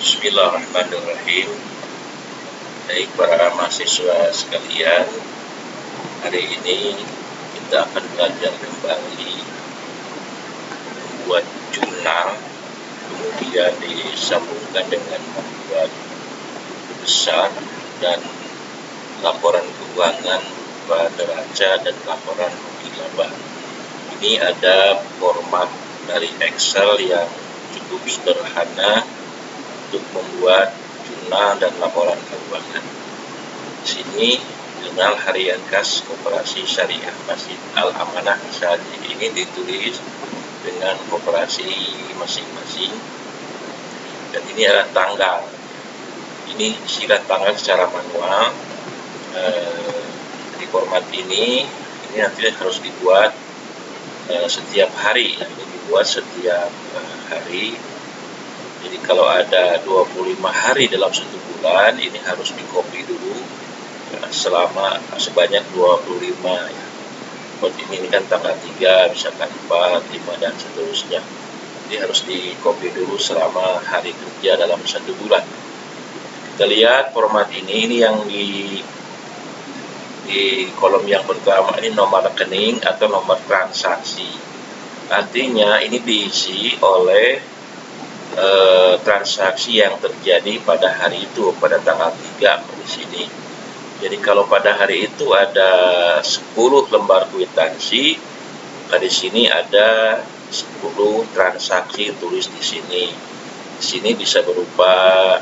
Bismillahirrahmanirrahim. Baik para mahasiswa sekalian, hari ini kita akan belajar kembali membuat jurnal, kemudian disambungkan dengan membuat besar dan laporan keuangan berupa neraca dan laporan rugi laba. Ini ada format dari Excel yang cukup sederhana untuk membuat jurnal dan laporan keuangan. Di sini jurnal harian kas Koperasi Syariah Masjid Al Amanah saat ini ditulis dengan koperasi masing-masing, dan ini adalah tanggal. Ini silat tanggal secara manual. Di format ini nanti harus dibuat setiap hari. Ini dibuat setiap hari. Jadi kalau ada 25 hari dalam satu bulan, ini harus dikopi dulu sebanyak 25 ya. Ini kan tanggal 3, misalkan 4, 5 dan seterusnya. Jadi harus dikopi dulu selama hari kerja dalam satu bulan. Kita lihat format ini yang di kolom yang pertama ini nomor rekening atau nomor transaksi. Artinya ini diisi oleh transaksi yang terjadi pada hari itu, pada tanggal 3 di sini. Jadi kalau pada hari itu ada 10 lembar kwitansi, maka di sini ada 10 transaksi tulis di sini. Di sini bisa berupa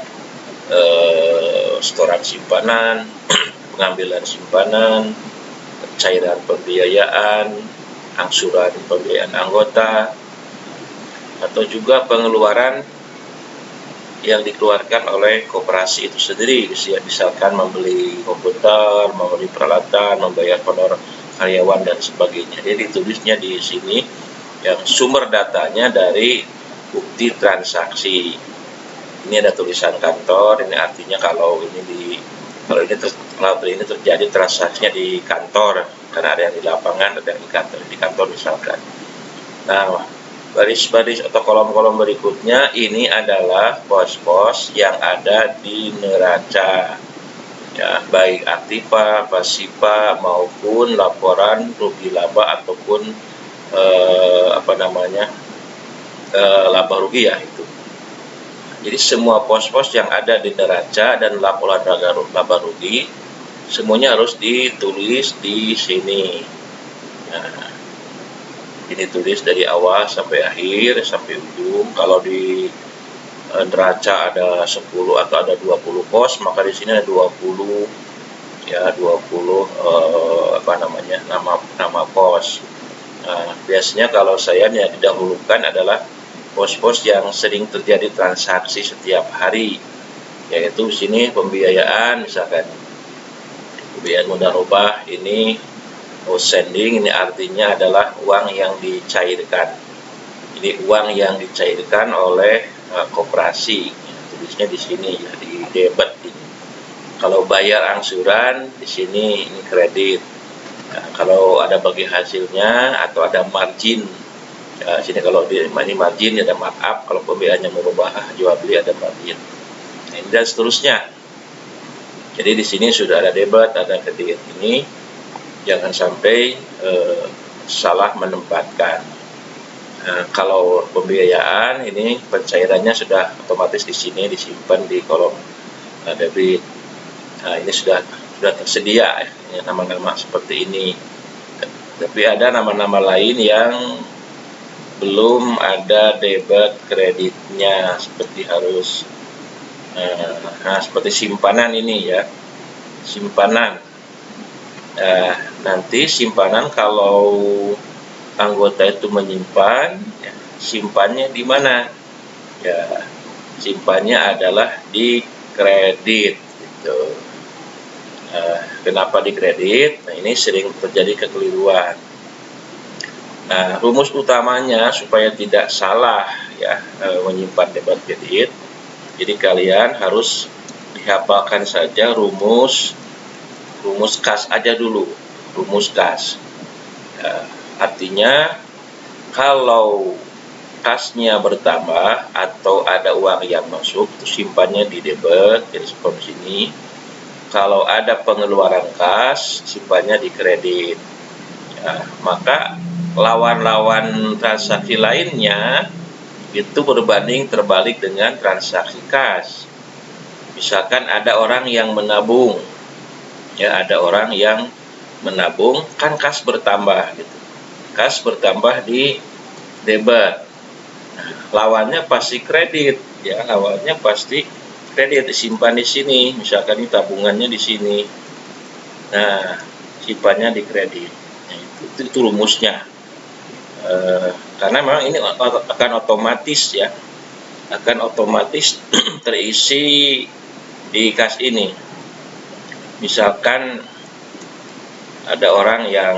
setoran simpanan, pengambilan simpanan, cairan pembiayaan, angsuran pembiayaan anggota, atau juga pengeluaran yang dikeluarkan oleh koperasi itu sendiri, misalkan membeli komputer, membeli peralatan, membayar honor karyawan dan sebagainya. Jadi ditulisnya di sini yang sumber datanya dari bukti transaksi. Ini ada tulisan kantor, ini artinya kalau ini terjadi transaksinya di kantor, karena ada yang di lapangan, ada yang di kantor misalkan. Nah, baris-baris atau kolom-kolom berikutnya ini adalah pos-pos yang ada di neraca, ya, baik aktiva, pasiva maupun laporan rugi laba ataupun laba rugi ya itu. Jadi semua pos-pos yang ada di neraca dan laporan laba rugi semuanya harus ditulis di sini. Nah, ini tulis dari awal sampai akhir, sampai ujung. Kalau di neraca ada 10 atau ada 20 pos, maka di sini ada 20 ya, 20 nama pos. Nah, biasanya kalau saya didahulukan adalah pos-pos yang sering terjadi transaksi setiap hari, yaitu sini pembiayaan, misalkan pembiayaan mudharabah ini outstanding, ini artinya adalah uang yang dicairkan. Ini uang yang dicairkan oleh koperasi. Tulisnya di sini ya, di debit ini. Kalau bayar angsuran di sini ini kredit. Nah, kalau ada bagi hasilnya atau ada margin, ya, sini kalau di ini margin ada markup. Kalau pembiayaannya merubah jual beli ada margin. Nah, dan seterusnya. Jadi di sini sudah ada debit, ada kredit ini. Jangan sampai salah menempatkan. Kalau pembiayaan ini pencairannya sudah otomatis di sini disimpan di kolom debit. Ini sudah tersedia ya, nama-nama seperti ini. Tapi ada nama-nama lain yang belum ada debit kreditnya, seperti harus seperti simpanan ini ya, simpanan. Nanti simpanan kalau anggota itu menyimpan, ya, simpannya di mana? Ya, simpannya adalah di kredit. Gitu. Kenapa di kredit? Nah, ini sering terjadi kekeliruan. Nah, rumus utamanya supaya tidak salah ya menyimpan debit kredit. Jadi kalian harus dihafalkan saja rumus kas aja dulu, rumus kas. Artinya kalau kasnya bertambah atau ada uang yang masuk, itu simpannya di debit, jadi seperti sini. Kalau ada pengeluaran kas, simpannya di kredit. Ya, maka lawan-lawan transaksi lainnya itu berbanding terbalik dengan transaksi kas. Misalkan ada orang yang menabung, ya ada orang yang menabung, kan kas bertambah gitu. Kas bertambah di debit. Lawannya pasti kredit, ya lawannya pasti kredit, disimpan di sini. Misalkan ini tabungannya di sini. Nah, simpannya di kredit. Nah, itu rumusnya. Karena memang ini akan otomatis ya, akan otomatis terisi di kas ini. Misalkan ada orang yang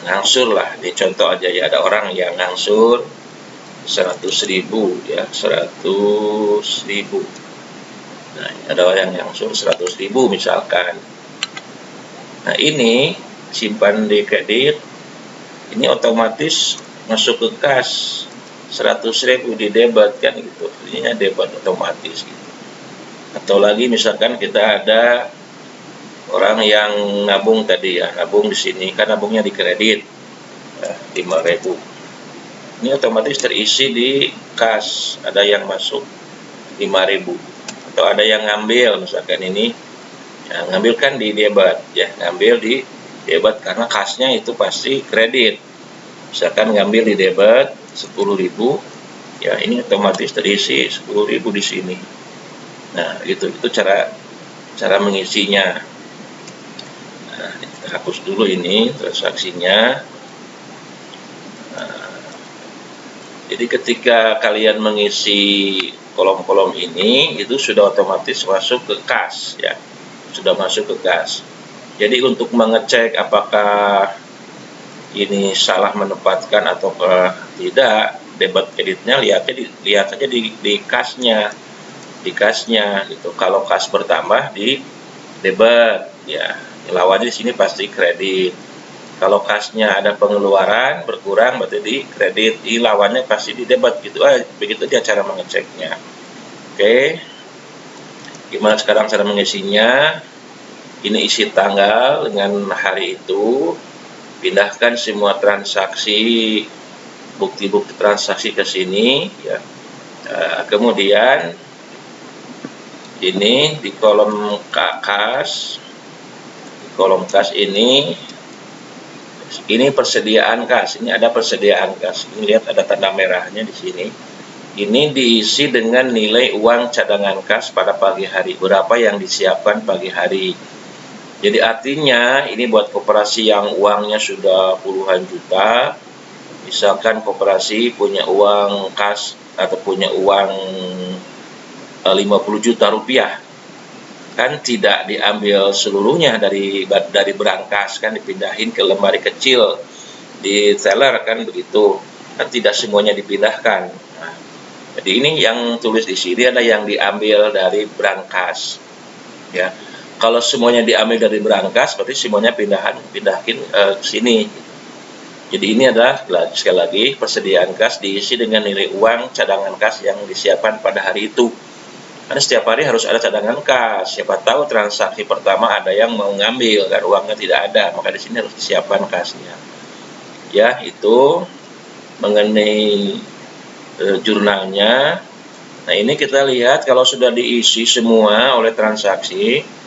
ngangsur lah, di contoh aja ya, ada orang yang ngangsur 100.000 ya, 100.000. Nah, ada orang yang ngangsur 100.000 misalkan. Nah, ini simpan di kredit, ini otomatis masuk ke kas 100.000 di debit kan gitu, ini debit otomatis gitu. Atau lagi misalkan kita ada orang yang nabung tadi ya, nabung di sini kan nabungnya di kredit 5.000, ini otomatis terisi di kas, ada yang masuk 5.000. Atau ada yang ngambil misalkan ini ya, ngambil kan di debit ya, ngambil di debit karena kasnya itu pasti kredit. Misalkan ngambil di debit 10.000 ya, ini otomatis terisi 10.000 di sini. Nah, itu cara mengisinya. Nah, kita hapus dulu ini transaksinya. Nah, jadi ketika kalian mengisi kolom-kolom ini, itu sudah otomatis masuk ke kas ya, sudah masuk ke kas. Jadi untuk mengecek apakah ini salah menempatkan atau tidak debit kreditnya, lihat aja di kasnya. Di kasnya gitu. Kalau kas bertambah di debit ya, lawannya di sini pasti kredit. Kalau kasnya ada pengeluaran berkurang berarti di kredit, lawannya pasti di debit gitu. Begitu aja cara mengeceknya. Oke. Gimana sekarang cara mengisinya? Ini isi tanggal dengan hari itu. Pindahkan semua transaksi, bukti-bukti transaksi ke sini ya. Kemudian ini di kolom kas, ini persediaan kas, ini ada persediaan kas. Ini lihat ada tanda merahnya di sini. Ini diisi dengan nilai uang cadangan kas pada pagi hari, berapa yang disiapkan pagi hari. Jadi artinya ini buat koperasi yang uangnya sudah puluhan juta, misalkan koperasi punya uang kas atau punya uang 50 juta rupiah, kan tidak diambil seluruhnya dari berangkas, kan dipindahin ke lemari kecil di teller kan begitu, kan tidak semuanya dipindahkan. Nah, jadi ini yang tulis di sini ada yang diambil dari berangkas ya. Kalau semuanya diambil dari berangkas berarti semuanya pindahin ke sini. Jadi ini adalah sekali lagi persediaan kas diisi dengan nilai uang cadangan kas yang disiapkan pada hari itu. Karena setiap hari harus ada cadangan kas. Siapa tahu transaksi pertama ada yang mau ngambil dan uangnya tidak ada, maka di sini harus disiapkan kasnya. Ya, itu mengenai jurnalnya. Nah, ini kita lihat kalau sudah diisi semua oleh transaksi.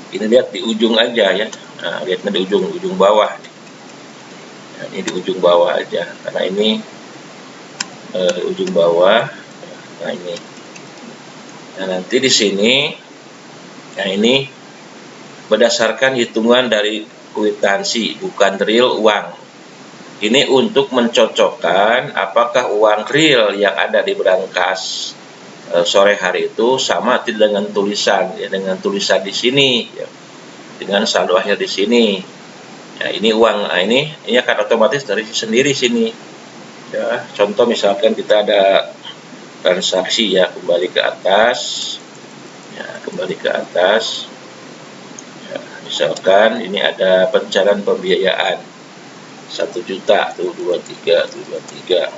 Ini lihat di ujung aja ya. Nah, lihatnya di ujung bawah. Nah, ini di ujung bawah aja. Karena ini ujung bawah. Nah, ini. Nah, nanti di sini, nah ini berdasarkan hitungan dari kwitansi, bukan real uang. Ini untuk mencocokkan apakah uang real yang ada di berangkas sore hari itu sama tidak dengan tulisan, ya, dengan tulisan di sini, ya, dengan saldo akhir di sini. Ya, ini uang, nah ini akan otomatis dari sendiri sini. Ya, contoh misalkan kita ada transaksi ya, kembali ke atas ya, misalkan ini ada pencairan pembiayaan 1 juta tuh 23 tuh 23.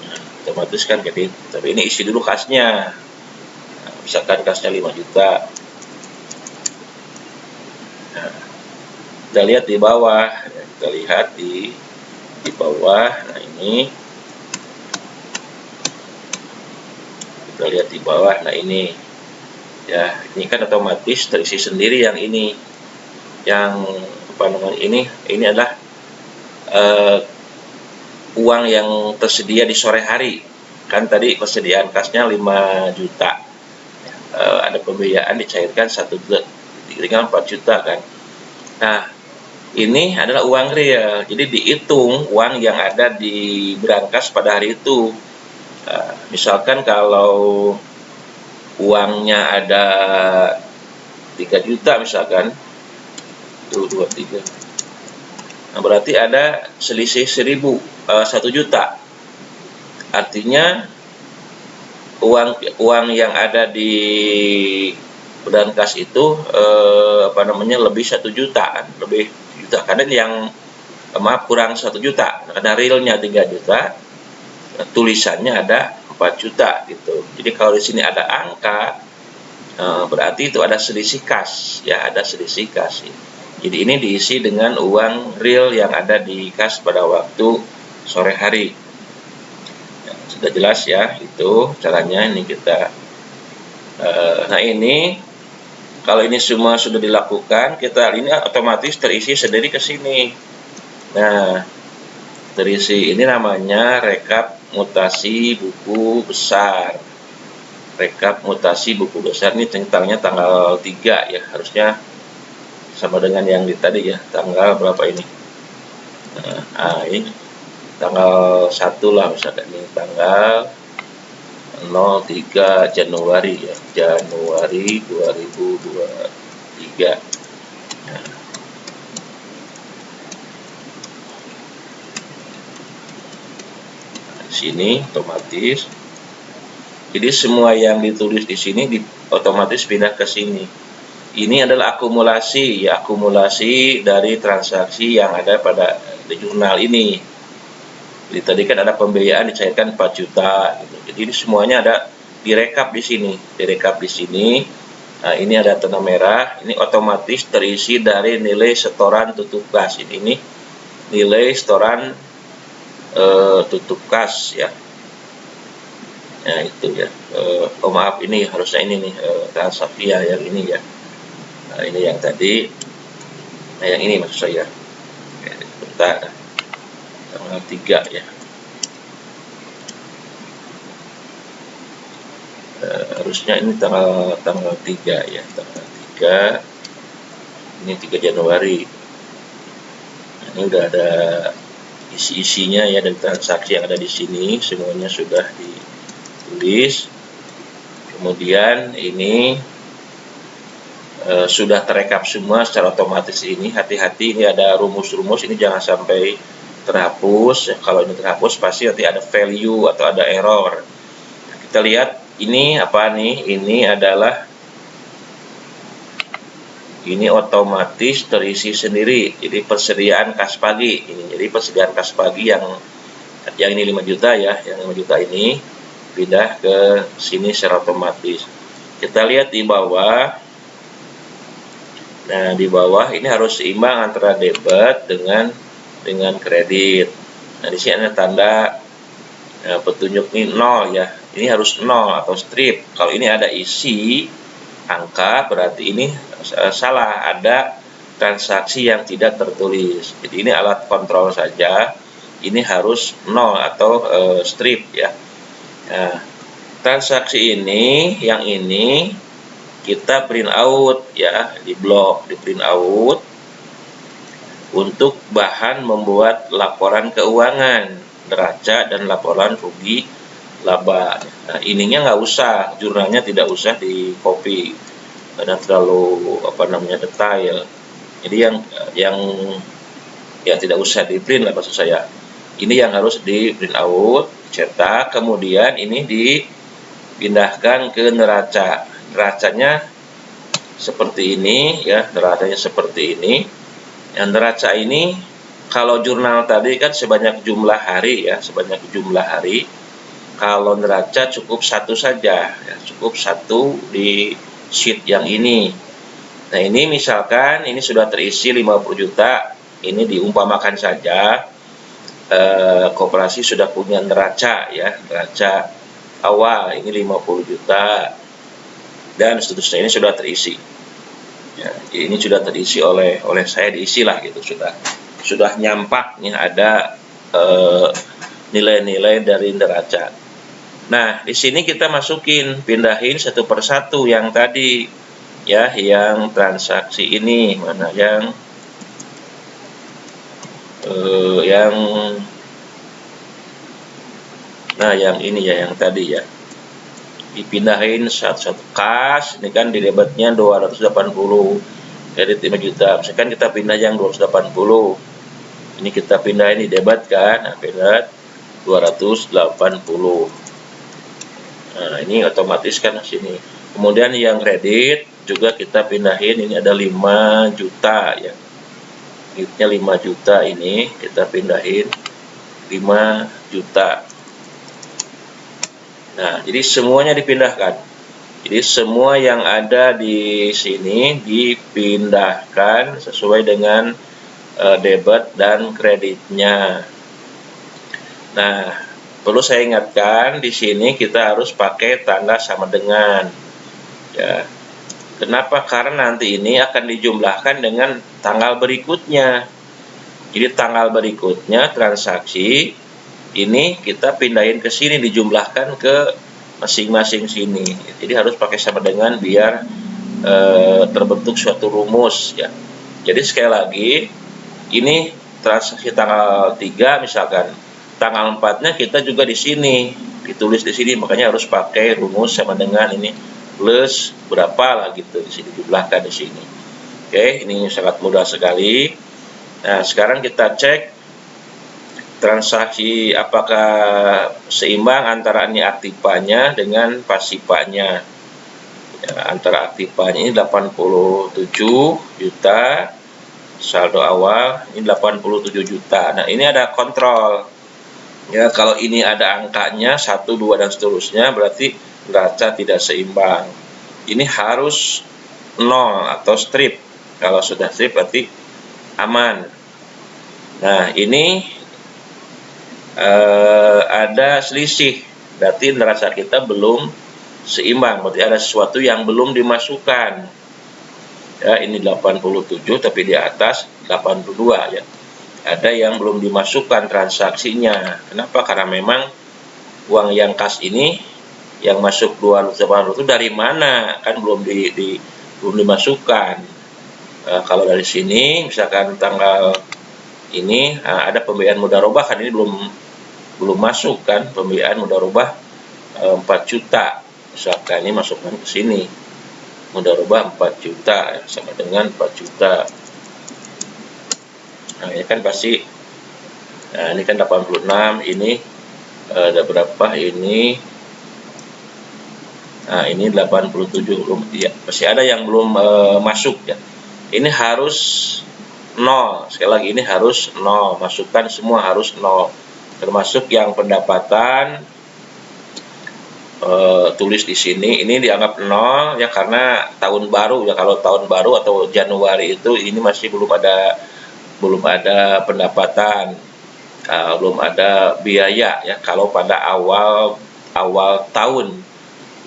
Nah, otomatis kan jadi, tapi ini isi dulu kasnya. Nah, misalkan kasnya 5 juta. Nah, kita lihat di bawah, kita lihat di bawah. Nah, ini kita lihat di bawah. Nah, ini ya, ini kan otomatis terisi sendiri yang ini, yang apa namanya, ini adalah uang yang tersedia di sore hari. Kan tadi persediaan kasnya 5 juta, ada pembiayaan dicairkan 1 juta, tinggal 4 juta kan. Nah, ini adalah uang real, jadi dihitung uang yang ada di berangkas pada hari itu. Misalkan kalau uangnya ada 3 juta misalkan, tuh 23. Nah, berarti ada selisih 1 juta. Artinya uang yang ada di berangkas itu apa namanya, lebih 1 juta, lebih juta. Kadang yang kurang 1 juta, karena realnya 3 juta, tulisannya ada 4 juta gitu. Jadi kalau di sini ada angka, berarti itu ada selisih kas, ya, ada selisih kas. Jadi ini diisi dengan uang real yang ada di kas pada waktu sore hari. Ya, sudah jelas ya, itu caranya. Ini kita nah, ini kalau ini semua sudah dilakukan, kita ini otomatis terisi sendiri ke sini. Nah, terisi ini namanya rekap mutasi buku besar. Rekap mutasi buku besar ini tentangnya tanggal 3 ya, harusnya sama dengan yang di tadi ya, tanggal berapa ini. Nah, ini tanggal 1 lah misalkan, ini tanggal 03 Januari ya, Januari 2023. Nah, sini otomatis. Jadi semua yang ditulis di sini otomatis pindah ke sini. Ini adalah akumulasi, ya, akumulasi dari transaksi yang ada pada di jurnal ini. Jadi tadi kan ada pembiayaan dicairkan 4 juta gitu. Jadi ini semuanya ada direkap di sini, direkap di sini. Nah, ini ada tanda merah, ini otomatis terisi dari nilai setoran tutup kas. Ini nilai setoran tutup kas ya. Nah, itu ya. Oh maaf, ini harusnya ini nih, transaksi ya, yang ini ya. Nah, ini yang tadi. Nah, yang ini maksud saya. Bentar. Tanggal 3 ya. Harusnya ini tanggal 3 ya, tanggal 3. Ini 3 Januari. Nah, ini udah ada isi-isinya ya, dan transaksi yang ada di sini semuanya sudah ditulis. Kemudian ini sudah terekap semua secara otomatis. Ini hati-hati, ini ada rumus-rumus, ini jangan sampai terhapus. Kalau ini terhapus pasti nanti ada value atau ada error. Nah, kita lihat ini apa nih, ini adalah, ini otomatis terisi sendiri. Jadi persediaan kas pagi ini, jadi persediaan kas pagi yang ini 5 juta ya, yang 5 juta ini pindah ke sini secara otomatis. Kita lihat di bawah. Nah, di bawah ini harus seimbang antara debit dengan kredit. Nah, di sini ada tanda petunjuk ini 0 ya. Ini harus 0 atau strip. Kalau ini ada isi angka, berarti ini salah, ada transaksi yang tidak tertulis. Jadi ini alat kontrol saja. Ini harus 0 atau strip ya. Nah, transaksi ini, yang ini kita print out ya, di blok, di print out untuk bahan membuat laporan keuangan neraca dan laporan rugi laba. Nah, ininya nggak usah, jurnalnya tidak usah di copy karena terlalu apa namanya detail. Jadi yang tidak usah di print lah maksud saya. Ini yang harus di print out, cetak, kemudian ini dipindahkan ke neraca. Neracanya seperti ini ya, neracanya seperti ini. Yang neraca ini Kalau jurnal tadi kan sebanyak jumlah hari ya, sebanyak jumlah hari. Kalau neraca cukup satu saja, ya, cukup satu di sheet yang ini. Nah ini misalkan ini sudah terisi 50 juta, ini diumpamakan saja. Koperasi sudah punya neraca ya, neraca awal ini 50 juta dan seterusnya, ini sudah terisi ya, ini sudah terisi oleh saya, diisi lah gitu, sudah nyampak nih ada nilai-nilai dari neraca. Nah di sini kita masukin, pindahin satu persatu yang tadi ya, yang transaksi ini mana yang nah yang ini ya, yang tadi ya, dipindahin satu-satu kas. Ini kan di debitnya 280, kredit 5 juta, misalkan kita pindah yang 280, ini kita pindahin di debit kan, nah, pindah 280. Nah ini otomatis kan sini. Kemudian yang kredit juga kita pindahin, ini ada 5 juta ya, kreditnya 5 juta, ini kita pindahin 5 juta. Nah, jadi semuanya dipindahkan. Jadi semua yang ada di sini dipindahkan sesuai dengan debit dan kreditnya. Nah, perlu saya ingatkan di sini kita harus pakai tanda sama dengan. Ya. Kenapa? Karena nanti ini akan dijumlahkan dengan tanggal berikutnya. Jadi tanggal berikutnya transaksi ini kita pindahin ke sini, dijumlahkan ke masing-masing sini. Jadi harus pakai sama dengan biar terbentuk suatu rumus ya. Jadi sekali lagi, ini transaksi tanggal 3 misalkan, tanggal 4-nya kita juga di sini, ditulis di sini, makanya harus pakai rumus sama dengan ini plus berapa lah gitu, di sini jumlahkan di sini. Oke, ini sangat mudah sekali. Nah, sekarang kita cek transaksi apakah seimbang antara ini aktifanya dengan pasifanya. Ya, antara aktifanya ini 87 juta, saldo awal ini 87 juta. Nah ini ada kontrol ya, kalau ini ada angkanya 1, 2 dan seterusnya, berarti neraca tidak seimbang. Ini harus 0 atau strip. Kalau sudah strip berarti aman. Nah ini ada selisih, berarti neraca kita belum seimbang, berarti ada sesuatu yang belum dimasukkan ya. Ini 87 tapi di atas 82 ya, ada yang belum dimasukkan transaksinya. Kenapa? Karena memang uang yang kas ini yang masuk 280 itu dari mana, kan belum dimasukkan. Kalau dari sini misalkan tanggal ini ada pembiayaan mudharabah, kan ini belum masuk kan, pembiayaan mudharabah 4 juta misalkan, ini masukkan ke sini mudharabah 4 juta sama dengan 4 juta. Nah ini kan pasti, nah ini kan 86, ini ada berapa ini, nah ini 87 belum ya, masih ada yang belum masuk ya. Ini harus 0, sekali lagi ini harus 0, masukkan semua harus 0, termasuk yang pendapatan tulis di sini, ini dianggap 0 ya, karena tahun baru ya. Kalau tahun baru atau Januari itu ini masih belum ada pendapatan, belum ada biaya ya, kalau pada awal tahun.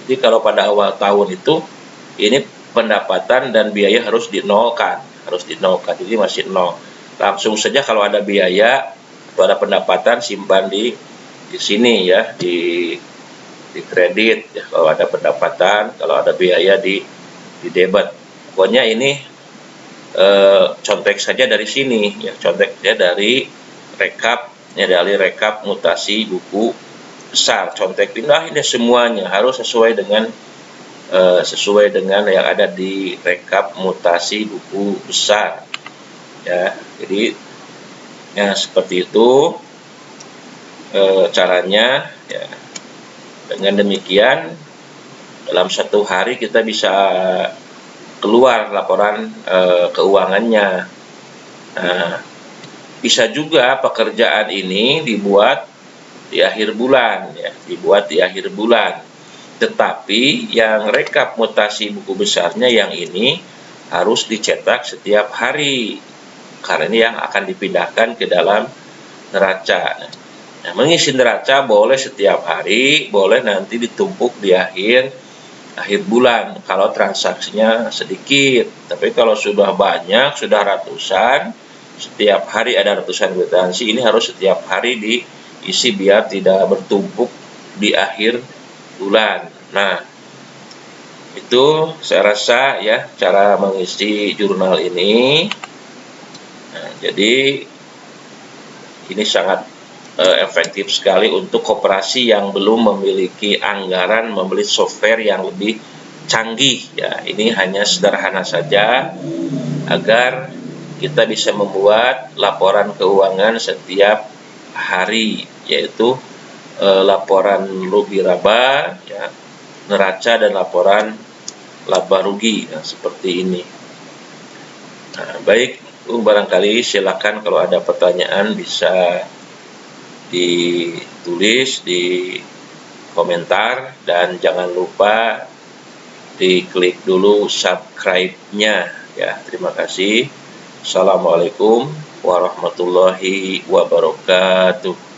Jadi kalau pada awal tahun itu ini pendapatan dan biaya harus dinolkan, jadi masih 0. Langsung saja kalau ada biaya atau ada pendapatan simpan di sini ya, di kredit ya, kalau ada pendapatan, kalau ada biaya di debit. Pokoknya ini contek saja dari sini ya, contek saja dari rekap ya, dari rekap mutasi buku besar, contek pindah ini semuanya harus sesuai dengan yang ada di rekap mutasi buku besar ya. Jadi ya seperti itu caranya ya. Dengan demikian dalam satu hari kita bisa keluar laporan keuangannya. Nah, bisa juga pekerjaan ini dibuat di akhir bulan, ya, dibuat di akhir bulan. Tetapi yang rekap mutasi buku besarnya yang ini harus dicetak setiap hari, karena ini yang akan dipindahkan ke dalam neraca. Nah, mengisi neraca boleh setiap hari, boleh nanti ditumpuk di akhir bulan kalau transaksinya sedikit. Tapi kalau sudah banyak, sudah ratusan, setiap hari ada ratusan kwitansi, ini harus setiap hari diisi biar tidak bertumpuk di akhir bulan. Nah, itu saya rasa ya cara mengisi jurnal ini. Nah, jadi ini sangat efektif sekali untuk koperasi yang belum memiliki anggaran membeli software yang lebih canggih, ya. Ini hanya sederhana saja agar kita bisa membuat laporan keuangan setiap hari, yaitu laporan rugi laba, ya, neraca, dan laporan laba rugi. Nah, seperti ini. Nah, baik, barangkali silakan kalau ada pertanyaan bisa ditulis di komentar, dan jangan lupa diklik dulu subscribe-nya, ya. Terima kasih. Assalamualaikum warahmatullahi wabarakatuh.